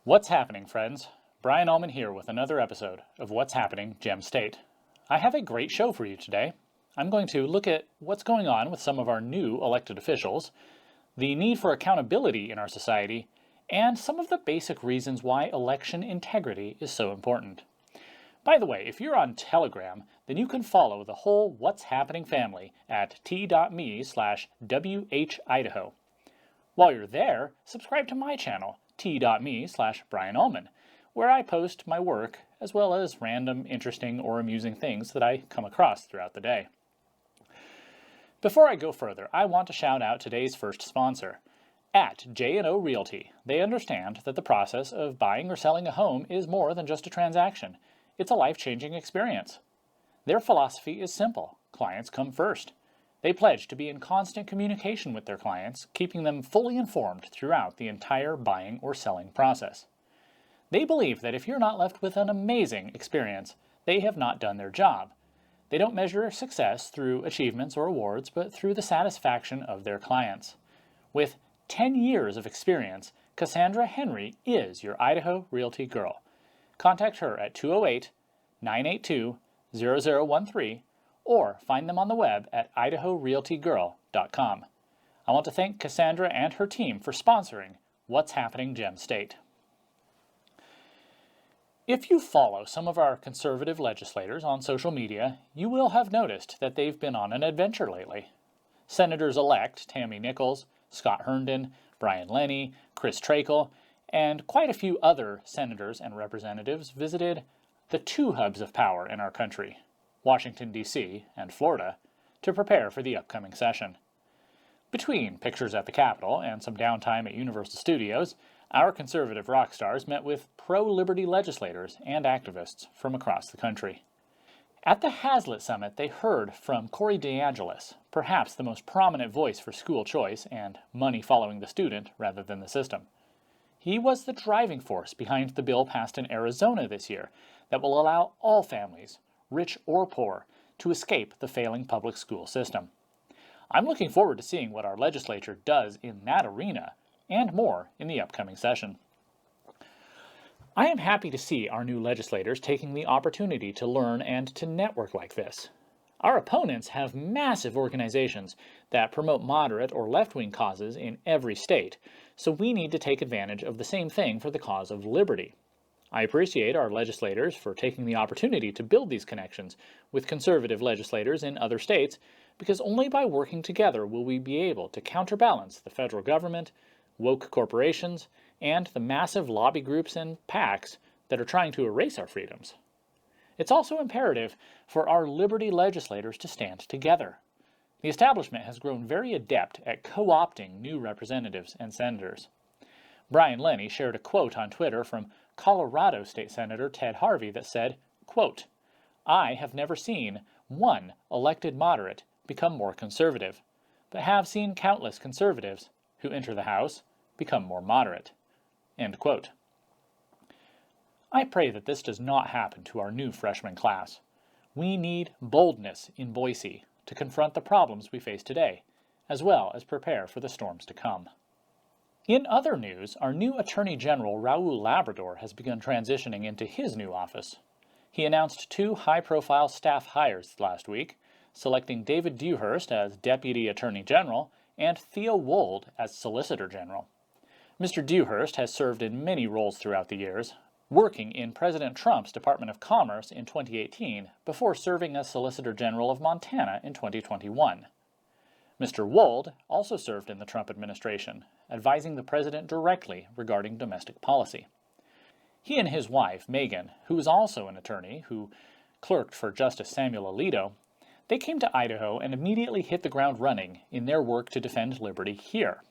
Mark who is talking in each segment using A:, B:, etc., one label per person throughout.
A: What's happening, friends? Brian Ullman here with another episode of What's Happening, Gem State. I have a great show for you today. I'm going to look at what's going on with some of our new elected officials, the need for accountability in our society, and some of the basic reasons why election integrity is so important. By the way, if you're on Telegram, then you can follow the whole What's Happening family at t.me/WHIdaho. While you're there, subscribe to my channel, t.me/Brian Ullman, where I post my work as well as random, interesting, or amusing things that I come across throughout the day. Before I go further, I want to shout out today's first sponsor. At J&O Realty, they understand that the process of buying or selling a home is more than just a transaction. It's a life-changing experience. Their philosophy is simple. Clients come first. They pledge to be in constant communication with their clients, keeping them fully informed throughout the entire buying or selling process. They believe that if you're not left with an amazing experience, they have not done their job. They don't measure success through achievements or awards, but through the satisfaction of their clients. With 10 years of experience, Cassandra Henry is your Idaho Realty girl. Contact her at 208-982-0013 or find them on the web at idahorealtygirl.com. I want to thank Cassandra and her team for sponsoring What's Happening Gem State. If you follow some of our conservative legislators on social media, you will have noticed that they've been on an adventure lately. Senators-elect Tammy Nichols, Scott Herndon, Brian Lenny, Chris Trakel, and quite a few other senators and representatives visited the two hubs of power in our country, Washington, D.C. and Florida, to prepare for the upcoming session. Between pictures at the Capitol and some downtime at Universal Studios, our conservative rock stars met with pro-liberty legislators and activists from across the country. At the Hazlitt Summit, they heard from Corey DeAngelis, perhaps the most prominent voice for school choice and money following the student rather than the system. He was the driving force behind the bill passed in Arizona this year that will allow all families, rich or poor, to escape the failing public school system. I'm looking forward to seeing what our legislature does in that arena and more in the upcoming session. I am happy to see our new legislators taking the opportunity to learn and to network like this. Our opponents have massive organizations that promote moderate or left-wing causes in every state, so we need to take advantage of the same thing for the cause of liberty. I appreciate our legislators for taking the opportunity to build these connections with conservative legislators in other states, because only by working together will we be able to counterbalance the federal government, woke corporations, and the massive lobby groups and PACs that are trying to erase our freedoms. It's also imperative for our liberty legislators to stand together. The establishment has grown very adept at co-opting new representatives and senators. Brian Lenny shared a quote on Twitter from Colorado State Senator Ted Harvey that said, quote, "I have never seen one elected moderate become more conservative, but have seen countless conservatives who enter the House become more moderate." End quote. I pray that this does not happen to our new freshman class. We need boldness in Boise to confront the problems we face today, as well as prepare for the storms to come. In other news, our new Attorney General Raul Labrador has begun transitioning into his new office. He announced two high-profile staff hires last week, selecting David Dewhurst as Deputy Attorney General and Theo Wold as Solicitor General. Mr. Dewhurst has served in many roles throughout the years, working in President Trump's Department of Commerce in 2018 before serving as Solicitor General of Montana in 2021. Mr. Wold also served in the Trump administration, advising the president directly regarding domestic policy. He and his wife, Megan, who is also an attorney who clerked for Justice Samuel Alito, they came to Idaho and immediately hit the ground running in their work to defend liberty here.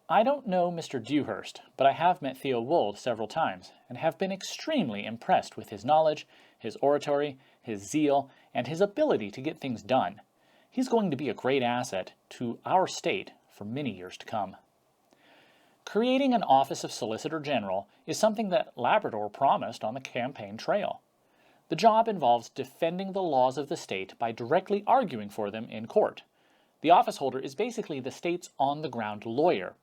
A: I don't know Mr. Dewhurst, but I have met Theo Wold several times and have been extremely impressed with his knowledge, his oratory, his zeal, and his ability to get things done. He's going to be a great asset to our state for many years to come. Creating an office of Solicitor General is something that Labrador promised on the campaign trail. The job involves defending the laws of the state by directly arguing for them in court. The office holder is basically the state's on-the-ground lawyer.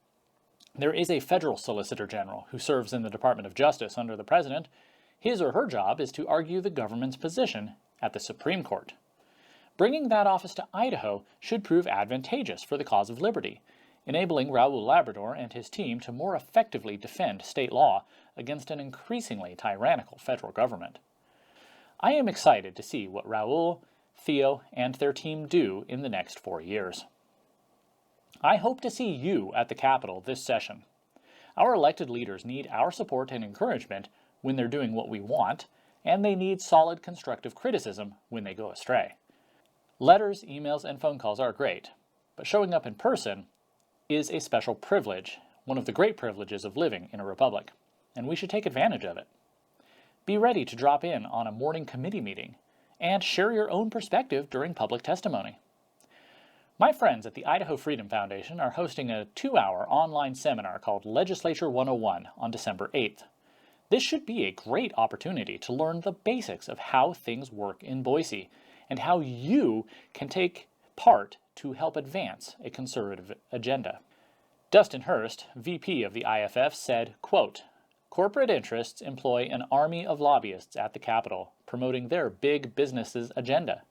A: There is a federal Solicitor General who serves in the Department of Justice under the President. His or her job is to argue the government's position at the Supreme Court. Bringing that office to Idaho should prove advantageous for the cause of liberty, enabling Raul Labrador and his team to more effectively defend state law against an increasingly tyrannical federal government. I am excited to see what Raul, Theo, and their team do in the next 4 years. I hope to see you at the Capitol this session. Our elected leaders need our support and encouragement when they're doing what we want, and they need solid constructive criticism when they go astray. Letters, emails, and phone calls are great, but showing up in person is a special privilege, one of the great privileges of living in a republic, and we should take advantage of it. Be ready to drop in on a morning committee meeting and share your own perspective during public testimony. My friends at the Idaho Freedom Foundation are hosting a 2-hour online seminar called Legislature 101 on December 8th. This should be a great opportunity to learn the basics of how things work in Boise and how you can take part to help advance a conservative agenda. Dustin Hurst, VP of the IFF, said, quote, "Corporate interests employ an army of lobbyists at the Capitol promoting their big business's agenda.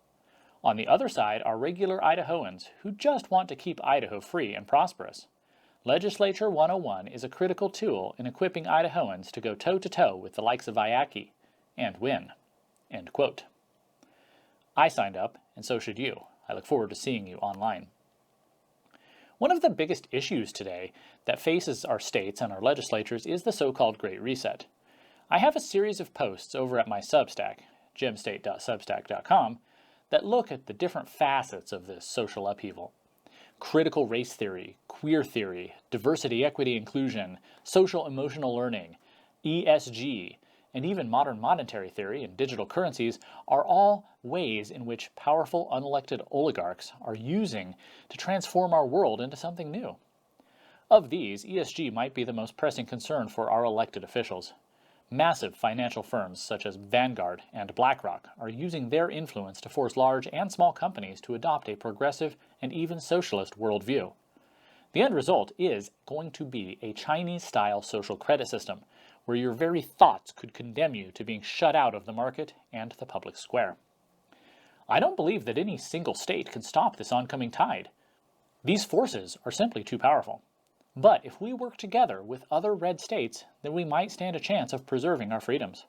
A: On the other side are regular Idahoans who just want to keep Idaho free and prosperous. Legislature 101 is a critical tool in equipping Idahoans to go toe-to-toe with the likes of IACI and win." End quote. I signed up, and so should you. I look forward to seeing you online. One of the biggest issues today that faces our states and our legislatures is the so-called Great Reset. I have a series of posts over at my Substack, gemstate.substack.com, that look at the different facets of this social upheaval. Critical race theory, queer theory, diversity, equity, inclusion, social emotional learning, ESG, and even modern monetary theory and digital currencies are all ways in which powerful unelected oligarchs are using to transform our world into something new. Of these, ESG might be the most pressing concern for our elected officials. Massive financial firms such as Vanguard and BlackRock are using their influence to force large and small companies to adopt a progressive and even socialist worldview. The end result is going to be a Chinese-style social credit system, where your very thoughts could condemn you to being shut out of the market and the public square. I don't believe that any single state can stop this oncoming tide. These forces are simply too powerful. But if we work together with other red states, then we might stand a chance of preserving our freedoms.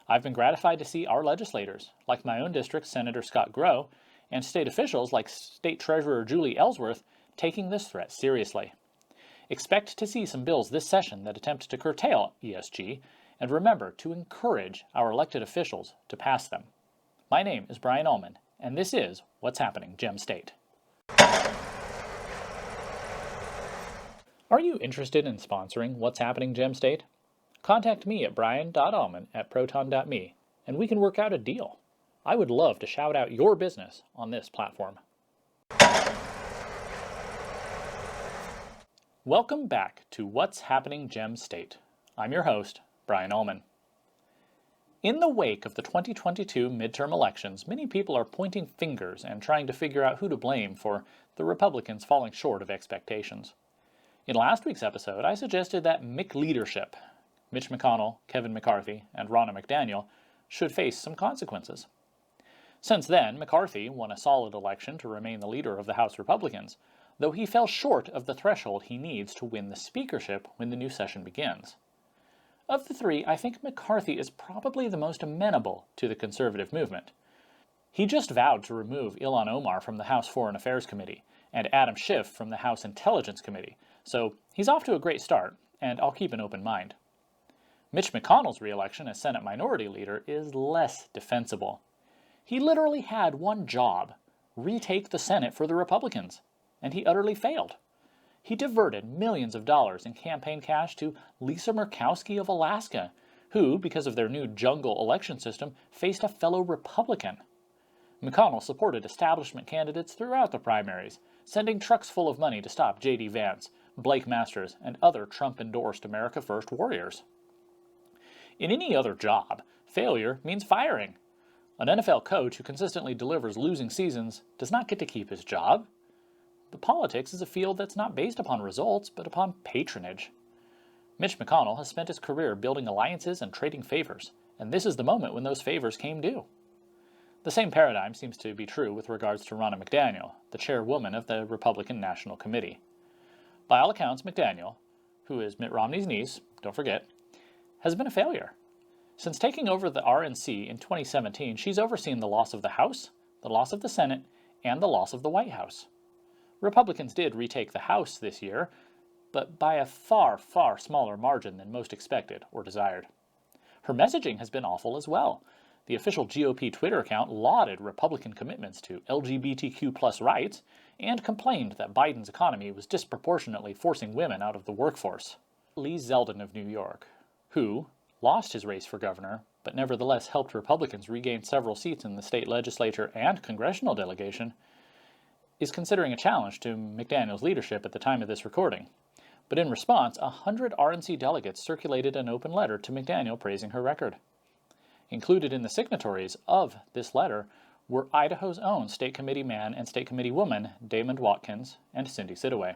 A: I've been gratified to see our legislators, like my own district Senator Scott Grow, and state officials like State Treasurer Julie Ellsworth, taking this threat seriously. Expect to see some bills this session that attempt to curtail ESG, and remember to encourage our elected officials to pass them. My name is Brian Ullman, and this is What's Happening Gem State. Are you interested in sponsoring What's Happening Gem State? Contact me at brian.ullman@proton.me, and we can work out a deal. I would love to shout out your business on this platform. Welcome back to What's Happening Gem State. I'm your host, Brian Ullman. In the wake of the 2022 midterm elections, many people are pointing fingers and trying to figure out who to blame for the Republicans falling short of expectations. In last week's episode, I suggested that McLeadership, Mitch McConnell, Kevin McCarthy, and Ronna McDaniel, should face some consequences. Since then, McCarthy won a solid election to remain the leader of the House Republicans, though he fell short of the threshold he needs to win the speakership when the new session begins. Of the three, I think McCarthy is probably the most amenable to the conservative movement. He just vowed to remove Ilhan Omar from the House Foreign Affairs Committee and Adam Schiff from the House Intelligence Committee, so he's off to a great start, and I'll keep an open mind. Mitch McConnell's re-election as Senate Minority Leader is less defensible. He literally had one job: retake the Senate for the Republicans, and he utterly failed. He diverted millions of dollars in campaign cash to Lisa Murkowski of Alaska, who, because of their new jungle election system, faced a fellow Republican. McConnell supported establishment candidates throughout the primaries, sending trucks full of money to stop J.D. Vance, Blake Masters, and other Trump-endorsed America First warriors. In any other job, failure means firing. An NFL coach who consistently delivers losing seasons does not get to keep his job. But politics is a field that's not based upon results, but upon patronage. Mitch McConnell has spent his career building alliances and trading favors, and this is the moment when those favors came due. The same paradigm seems to be true with regards to Ronna McDaniel, the chairwoman of the Republican National Committee. By all accounts, McDaniel, who is Mitt Romney's niece, don't forget, has been a failure. Since taking over the RNC in 2017, she's overseen the loss of the House, the loss of the Senate, and the loss of the White House. Republicans did retake the House this year, but by a far, far smaller margin than most expected or desired. Her messaging has been awful as well. The official GOP Twitter account lauded Republican commitments to LGBTQ+ rights and complained that Biden's economy was disproportionately forcing women out of the workforce. Lee Zeldin of New York, who lost his race for governor, but nevertheless helped Republicans regain several seats in the state legislature and congressional delegation, is considering a challenge to McDaniel's leadership at the time of this recording. But in response, 100 RNC delegates circulated an open letter to McDaniel praising her record. Included in the signatories of this letter were Idaho's own state committee man and state committee woman, Damon Watkins and Cindy Sidaway.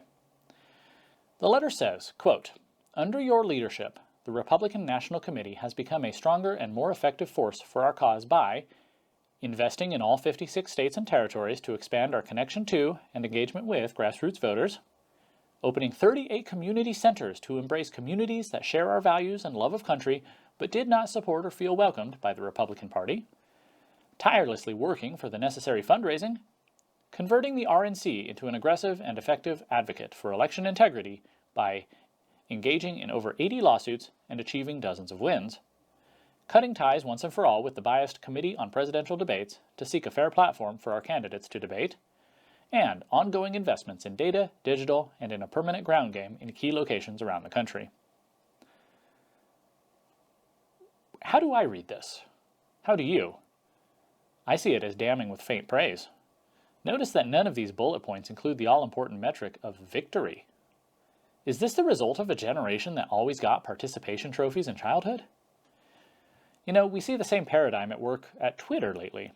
A: The letter says, quote, "Under your leadership, the Republican National Committee has become a stronger and more effective force for our cause by investing in all 56 states and territories to expand our connection to and engagement with grassroots voters, opening 38 community centers to embrace communities that share our values and love of country but did not support or feel welcomed by the Republican Party, tirelessly working for the necessary fundraising, converting the RNC into an aggressive and effective advocate for election integrity by engaging in over 80 lawsuits and achieving dozens of wins, cutting ties once and for all with the biased Committee on Presidential Debates to seek a fair platform for our candidates to debate, and ongoing investments in data, digital, and in a permanent ground game in key locations around the country." How do I read this? How do you? I see it as damning with faint praise. Notice that none of these bullet points include the all-important metric of victory. Is this the result of a generation that always got participation trophies in childhood? You know, we see the same paradigm at work at Twitter lately.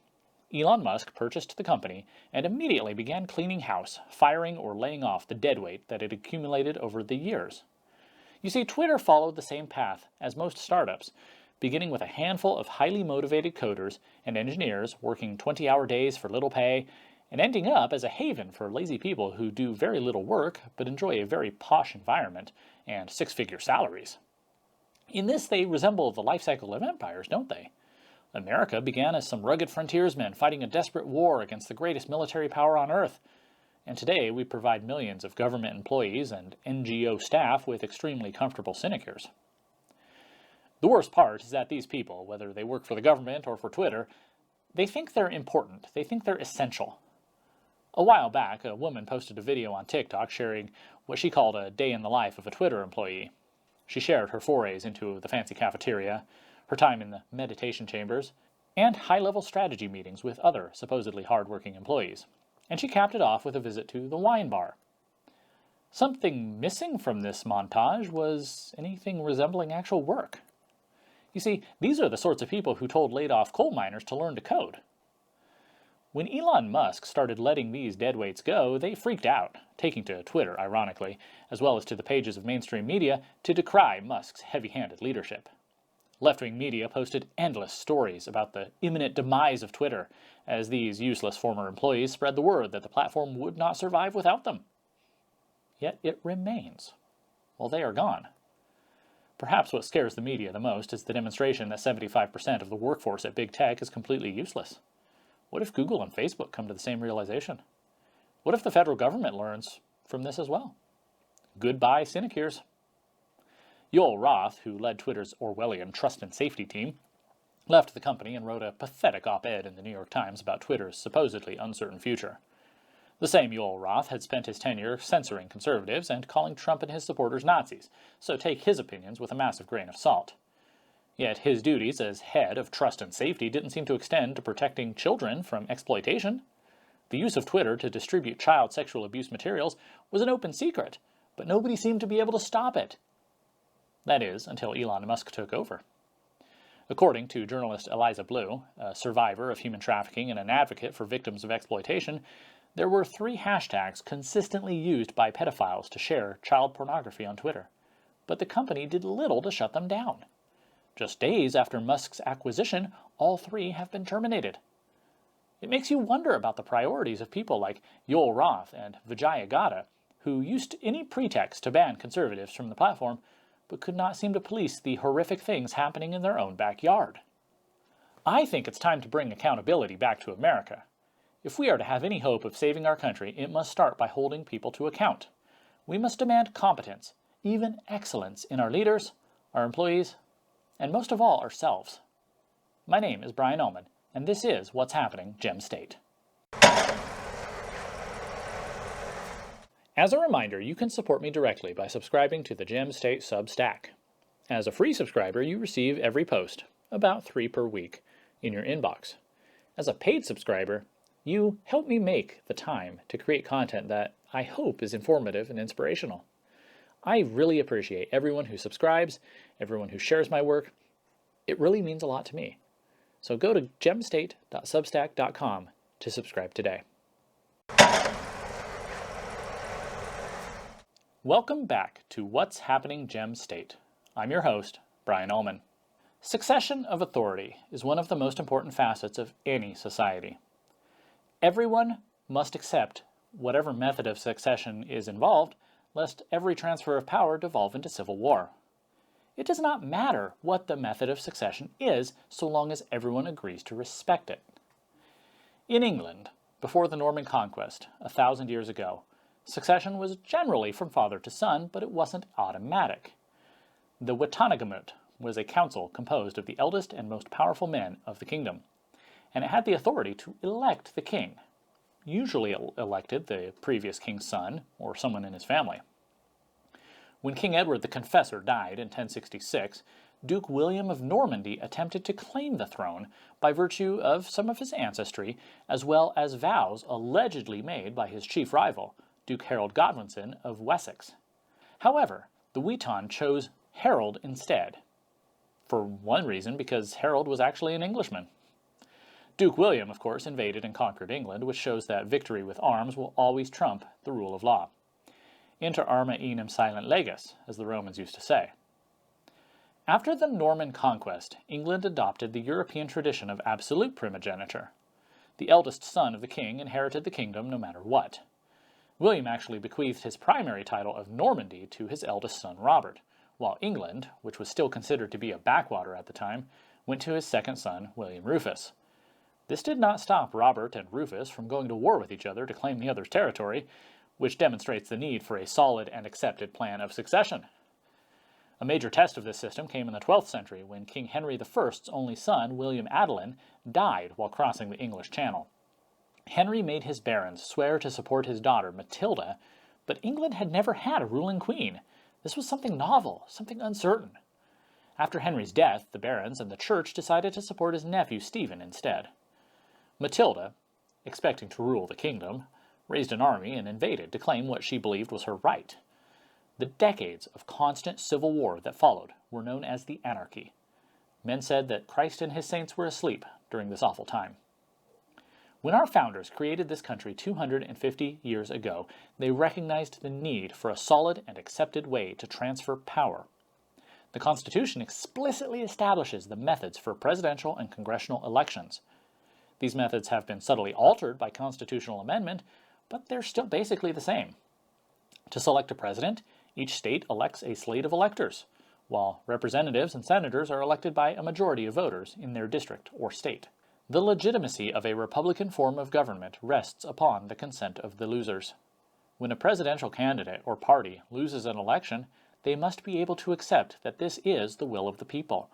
A: Elon Musk purchased the company and immediately began cleaning house, firing or laying off the deadweight that had accumulated over the years. You see, Twitter followed the same path as most startups, beginning with a handful of highly motivated coders and engineers working 20-hour days for little pay, and ending up as a haven for lazy people who do very little work but enjoy a very posh environment and six-figure salaries. In this, they resemble the life cycle of empires, don't they? America began as some rugged frontiersmen fighting a desperate war against the greatest military power on Earth, and today we provide millions of government employees and NGO staff with extremely comfortable sinecures. The worst part is that these people, whether they work for the government or for Twitter, they think they're important, they think they're essential. A while back, a woman posted a video on TikTok sharing what she called a day in the life of a Twitter employee. She shared her forays into the fancy cafeteria, her time in the meditation chambers, and high-level strategy meetings with other supposedly hard-working employees. And she capped it off with a visit to the wine bar. Something missing from this montage was anything resembling actual work. You see, these are the sorts of people who told laid-off coal miners to learn to code. When Elon Musk started letting these deadweights go, they freaked out, taking to Twitter, ironically, as well as to the pages of mainstream media, to decry Musk's heavy-handed leadership. Left-wing media posted endless stories about the imminent demise of Twitter, as these useless former employees spread the word that the platform would not survive without them. Yet it remains. Well, they are gone. Perhaps what scares the media the most is the demonstration that 75% of the workforce at big tech is completely useless. What if Google and Facebook come to the same realization? What if the federal government learns from this as well? Goodbye, sinecures. Yoel Roth, who led Twitter's Orwellian trust and safety team, left the company and wrote a pathetic op-ed in the New York Times about Twitter's supposedly uncertain future. The same Yoel Roth had spent his tenure censoring conservatives and calling Trump and his supporters Nazis, so take his opinions with a massive grain of salt. Yet his duties as head of trust and safety didn't seem to extend to protecting children from exploitation. The use of Twitter to distribute child sexual abuse materials was an open secret, but nobody seemed to be able to stop it. That is, until Elon Musk took over. According to journalist Eliza Blue, a survivor of human trafficking and an advocate for victims of exploitation, There were 3 hashtags consistently used by pedophiles to share child pornography on Twitter, but the company did little to shut them down. Just days after Musk's acquisition, all 3 have been terminated. It makes you wonder about the priorities of people like Yoel Roth and Vijaya Gadde, who used any pretext to ban conservatives from the platform, but could not seem to police the horrific things happening in their own backyard. I think it's time to bring accountability back to America. If we are to have any hope of saving our country, it must start by holding people to account. We must demand competence, even excellence in our leaders, our employees, and most of all, ourselves. My name is Brian Ullman, and this is What's Happening, Gem State. As a reminder, you can support me directly by subscribing to the Gem State Substack. As a free subscriber, you receive every post, about 3 per week, in your inbox. As a paid subscriber, you help me make the time to create content that I hope is informative and inspirational. I really appreciate everyone who subscribes, everyone who shares my work. It really means a lot to me. So go to gemstate.substack.com to subscribe today. Welcome back to What's Happening, Gem State. I'm your host, Brian Ullman. Succession of authority is one of the most important facets of any society. Everyone must accept whatever method of succession is involved, lest every transfer of power devolve into civil war. It does not matter what the method of succession is, so long as everyone agrees to respect it. In England, before the Norman Conquest, 1,000 years ago, succession was generally from father to son, but it wasn't automatic. The Witenagemot was a council composed of the eldest and most powerful men of the kingdom, and it had the authority to elect the king, usually elected the previous king's son or someone in his family. When King Edward the Confessor died in 1066, Duke William of Normandy attempted to claim the throne by virtue of some of his ancestry, as well as vows allegedly made by his chief rival, Duke Harold Godwinson of Wessex. However, the Witan chose Harold instead. For one reason, because Harold was actually an Englishman. Duke William, of course, invaded and conquered England, which shows that victory with arms will always trump the rule of law. Inter arma enim silent leges, as the Romans used to say. After the Norman conquest, England adopted the European tradition of absolute primogeniture. The eldest son of the king inherited the kingdom no matter what. William actually bequeathed his primary title of Normandy to his eldest son Robert, while England, which was still considered to be a backwater at the time, went to his second son, William Rufus. This did not stop Robert and Rufus from going to war with each other to claim the other's territory, which demonstrates the need for a solid and accepted plan of succession. A major test of this system came in the 12th century when King Henry I's only son, William Adelin, died while crossing the English Channel. Henry made his barons swear to support his daughter, Matilda, but England had never had a ruling queen. This was something novel, something uncertain. After Henry's death, the barons and the church decided to support his nephew Stephen instead. Matilda, expecting to rule the kingdom, raised an army and invaded to claim what she believed was her right. The decades of constant civil war that followed were known as the Anarchy. Men said that Christ and his saints were asleep during this awful time. When our founders created this country 250 years ago, they recognized the need for a solid and accepted way to transfer power. The Constitution explicitly establishes the methods for presidential and congressional elections. These methods have been subtly altered by constitutional amendment, but they're still basically the same. To select a president, each state elects a slate of electors, while representatives and senators are elected by a majority of voters in their district or state. The legitimacy of a Republican form of government rests upon the consent of the losers. When a presidential candidate or party loses an election, they must be able to accept that this is the will of the people,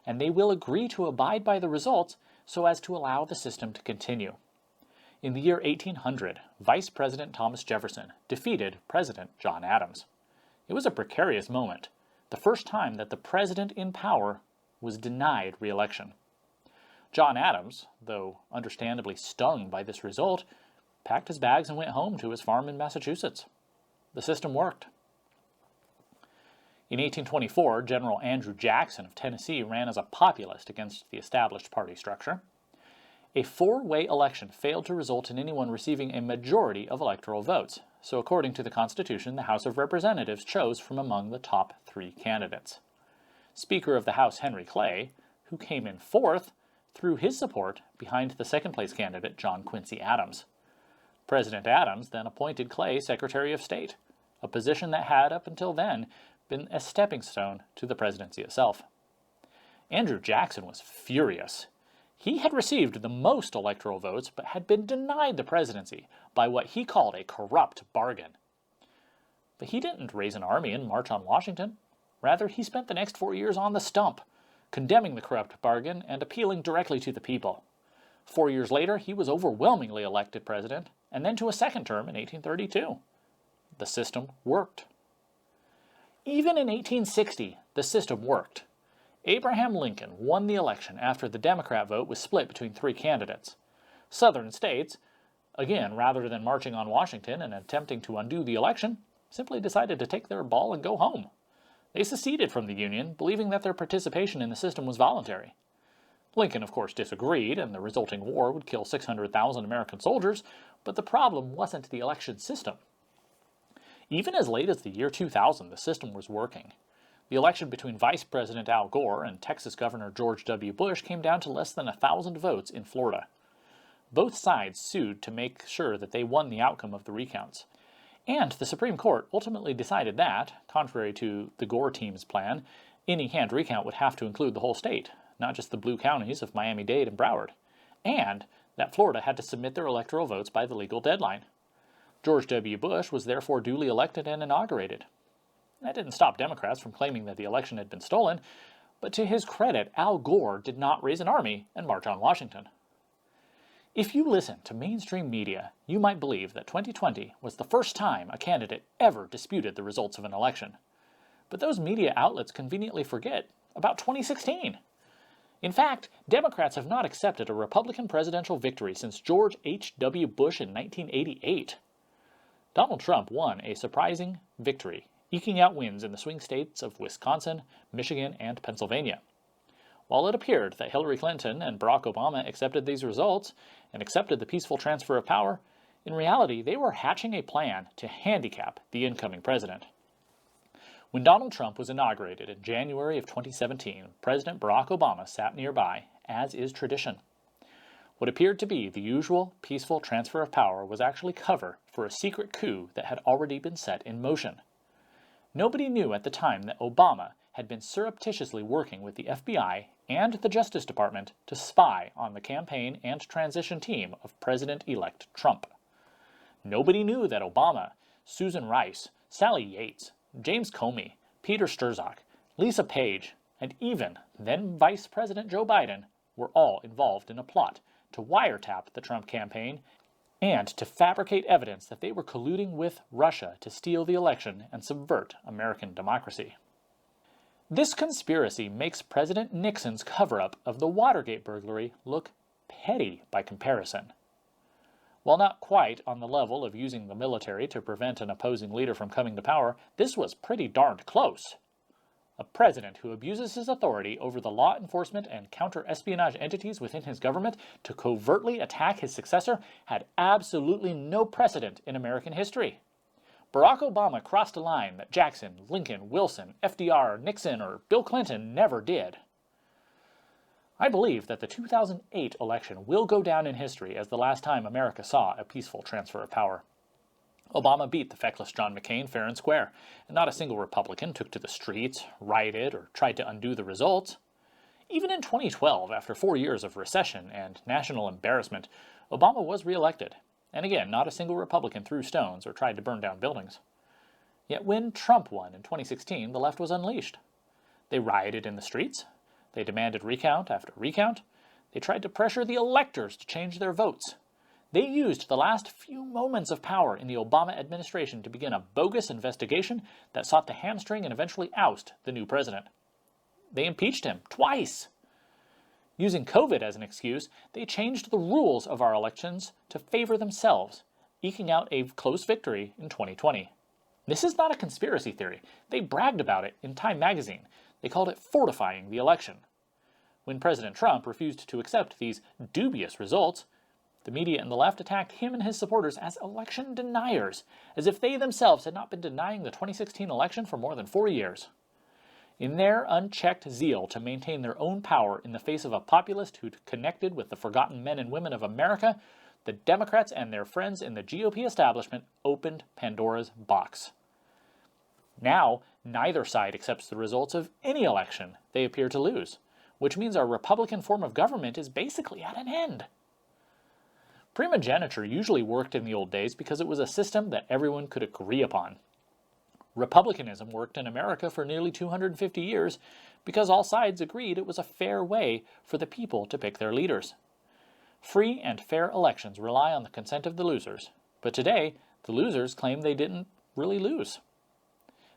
A: and they will agree to abide by the results so as to allow the system to continue. In the year 1800, Vice President Thomas Jefferson defeated President John Adams. It was a precarious moment, the first time that the president in power was denied re-election. John Adams, though understandably stung by this result, packed his bags and went home to his farm in Massachusetts. The system worked. In 1824, General Andrew Jackson of Tennessee ran as a populist against the established party structure. A four-way election failed to result in anyone receiving a majority of electoral votes, so according to the Constitution, the House of Representatives chose from among the top three candidates. Speaker of the House Henry Clay, who came in fourth, threw his support behind the second-place candidate John Quincy Adams. President Adams then appointed Clay Secretary of State, a position that had, up until then, been a stepping stone to the presidency itself. Andrew Jackson was furious. He had received the most electoral votes, but had been denied the presidency by what he called a corrupt bargain. But he didn't raise an army and march on Washington. Rather, he spent the next 4 years on the stump, condemning the corrupt bargain and appealing directly to the people. 4 years later, he was overwhelmingly elected president, and then to a second term in 1832. The system worked. Even in 1860, the system worked. Abraham Lincoln won the election after the Democrat vote was split between three candidates. Southern states, again, rather than marching on Washington and attempting to undo the election, simply decided to take their ball and go home. They seceded from the Union, believing that their participation in the system was voluntary. Lincoln, of course, disagreed, and the resulting war would kill 600,000 American soldiers, but the problem wasn't the election system. Even as late as the year 2000, the system was working. The election between Vice President Al Gore and Texas Governor George W. Bush came down to less than 1,000 votes in Florida. Both sides sued to make sure that they won the outcome of the recounts. And the Supreme Court ultimately decided that, contrary to the Gore team's plan, any hand recount would have to include the whole state, not just the blue counties of Miami-Dade and Broward, and that Florida had to submit their electoral votes by the legal deadline. George W. Bush was therefore duly elected and inaugurated. That didn't stop Democrats from claiming that the election had been stolen, but to his credit, Al Gore did not raise an army and march on Washington. If you listen to mainstream media, you might believe that 2020 was the first time a candidate ever disputed the results of an election. But those media outlets conveniently forget about 2016. In fact, Democrats have not accepted a Republican presidential victory since George H.W. Bush in 1988. Donald Trump won a surprising victory, eking out wins in the swing states of Wisconsin, Michigan, and Pennsylvania. While it appeared that Hillary Clinton and Barack Obama accepted these results and accepted the peaceful transfer of power, in reality they were hatching a plan to handicap the incoming president. When Donald Trump was inaugurated in January of 2017, President Barack Obama sat nearby, as is tradition. What appeared to be the usual peaceful transfer of power was actually cover for a secret coup that had already been set in motion. Nobody knew at the time that Obama had been surreptitiously working with the FBI and the Justice Department to spy on the campaign and transition team of President-elect Trump. Nobody knew that Obama, Susan Rice, Sally Yates, James Comey, Peter Strzok, Lisa Page, and even then Vice President Joe Biden were all involved in a plot to wiretap the Trump campaign and to fabricate evidence that they were colluding with Russia to steal the election and subvert American democracy. This conspiracy makes President Nixon's cover-up of the Watergate burglary look petty by comparison. While not quite on the level of using the military to prevent an opposing leader from coming to power, this was pretty darned close. A president who abuses his authority over the law enforcement and counter-espionage entities within his government to covertly attack his successor had absolutely no precedent in American history. Barack Obama crossed a line that Jackson, Lincoln, Wilson, FDR, Nixon, or Bill Clinton never did. I believe that the 2008 election will go down in history as the last time America saw a peaceful transfer of power. Obama beat the feckless John McCain fair and square, and not a single Republican took to the streets, rioted, or tried to undo the results. Even in 2012, after 4 years of recession and national embarrassment, Obama was reelected, and again, not a single Republican threw stones or tried to burn down buildings. Yet when Trump won in 2016, the left was unleashed. They rioted in the streets, they demanded recount after recount, they tried to pressure the electors to change their votes. They used the last few moments of power in the Obama administration to begin a bogus investigation that sought to hamstring and eventually oust the new president. They impeached him twice. Using COVID as an excuse, they changed the rules of our elections to favor themselves, eking out a close victory in 2020. This is not a conspiracy theory. They bragged about it in Time magazine. They called it fortifying the election. When President Trump refused to accept these dubious results, the media and the left attacked him and his supporters as election deniers, as if they themselves had not been denying the 2016 election for more than 4 years. In their unchecked zeal to maintain their own power in the face of a populist who'd connected with the forgotten men and women of America, the Democrats and their friends in the GOP establishment opened Pandora's box. Now, neither side accepts the results of any election they appear to lose, which means our Republican form of government is basically at an end. Primogeniture usually worked in the old days because it was a system that everyone could agree upon. Republicanism worked in America for nearly 250 years because all sides agreed it was a fair way for the people to pick their leaders. Free and fair elections rely on the consent of the losers, but today the losers claim they didn't really lose.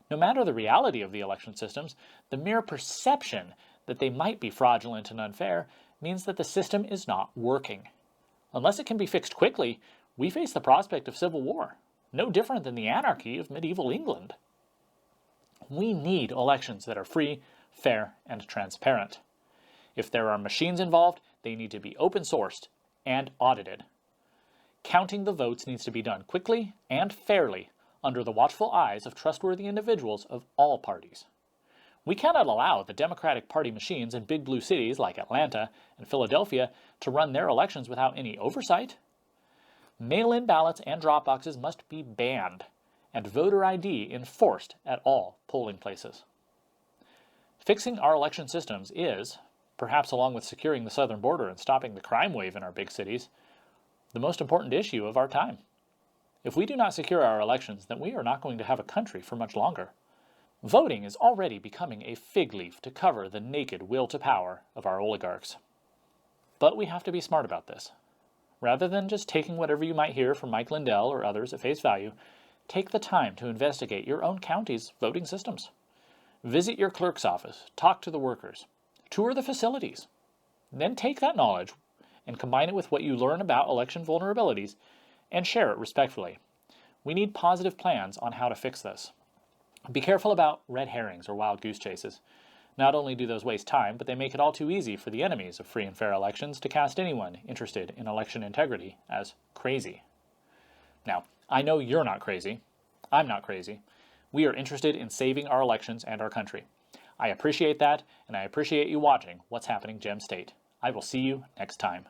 A: No matter the reality of the election systems, the mere perception that they might be fraudulent and unfair means that the system is not working. Unless it can be fixed quickly, we face the prospect of civil war, no different than the anarchy of medieval England. We need elections that are free, fair, and transparent. If there are machines involved, they need to be open-sourced and audited. Counting the votes needs to be done quickly and fairly under the watchful eyes of trustworthy individuals of all parties. We cannot allow the Democratic Party machines in big blue cities like Atlanta and Philadelphia to run their elections without any oversight. Mail-in ballots and drop boxes must be banned, and voter ID enforced at all polling places. Fixing our election systems is, perhaps along with securing the southern border and stopping the crime wave in our big cities, the most important issue of our time. If we do not secure our elections, then we are not going to have a country for much longer. Voting is already becoming a fig leaf to cover the naked will to power of our oligarchs. But we have to be smart about this. Rather than just taking whatever you might hear from Mike Lindell or others at face value, take the time to investigate your own county's voting systems. Visit your clerk's office, talk to the workers, tour the facilities. Then take that knowledge and combine it with what you learn about election vulnerabilities and share it respectfully. We need positive plans on how to fix this. Be careful about red herrings or wild goose chases. Not only do those waste time, but they make it all too easy for the enemies of free and fair elections to cast anyone interested in election integrity as crazy. Now, I know you're not crazy. I'm not crazy. We are interested in saving our elections and our country. I appreciate that, and I appreciate you watching What's Happening Gem State. I will see you next time.